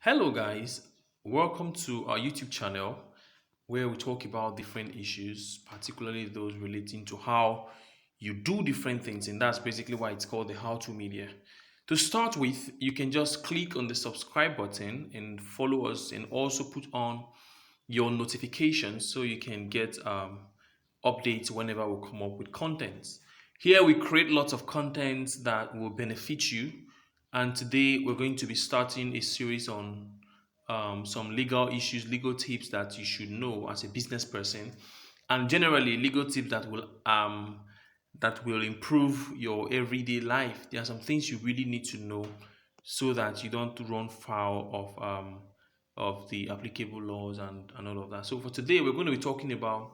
Hello, guys. Welcome to our YouTube channel where we talk about different issues, particularly those relating to how you do different things, and that's basically why it's called the How To Media. To start with, you can just click on the subscribe button and follow us, and also put on your notifications so you can get updates whenever we come up with contents. Here we create lots of content that will benefit you, and today we're going to be starting a series on some legal issues, legal tips that you should know as a business person, and generally legal tips that will improve your everyday life. There are some things you really need to know so that you don't run foul of the applicable laws and all of that. So for today, we're going to be talking about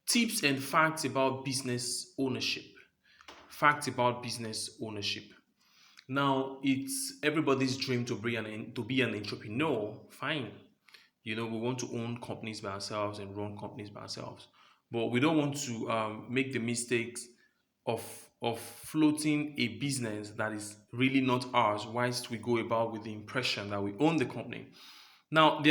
tips and facts about business ownership. Facts about business ownership. Now, it's everybody's dream to be an entrepreneur. Fine. We want to own companies by ourselves and run companies by ourselves. But we don't want to make the mistakes of floating a business that is really not ours, whilst we go about with the impression that we own the company. Now,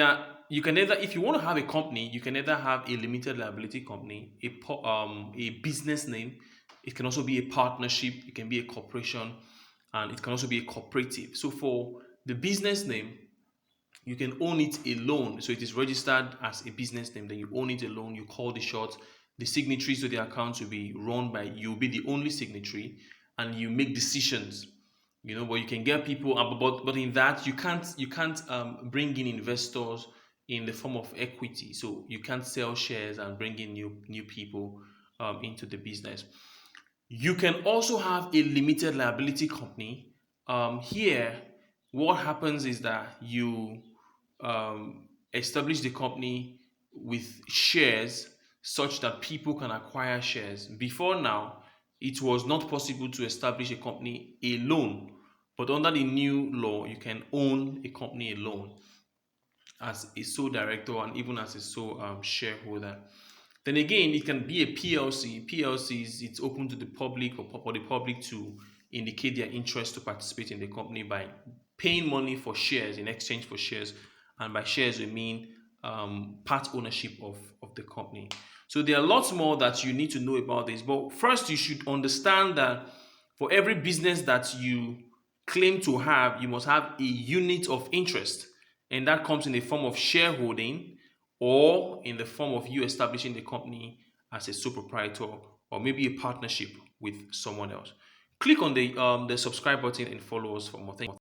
you can either, if you want to have a company, you can either have a limited liability company, a business name. It can also be a partnership. It can be a corporation, and it can also be a cooperative. So for the business name, you can own it alone. So it is registered as a business name. Then you own it alone. You call the shots. The signatories to the account will be run by you. Will be the only signatory, and you make decisions. But you can get people, but in that you can't bring in investors in the form of equity. So you can't sell shares and bring in new people into the business. You can also have a limited liability company. Here, what happens is that you establish the company with shares such that people can acquire shares. Before now, it was not possible to establish a company alone, but under the new law, you can own a company alone as a sole director and even as a sole shareholder. Then again, it can be a PLC. PLCs, it's open to the public or for the public to indicate their interest to participate in the company by paying money for shares in exchange for shares. And by shares, we mean part ownership of the company. So there are lots more that you need to know about this. But first, you should understand that for every business that you claim to have, you must have a unit of interest. And that comes in the form of shareholding, or in the form of you establishing the company as a sole proprietor, or maybe a partnership with someone else. Click on the subscribe button and follow us for more. Thank you.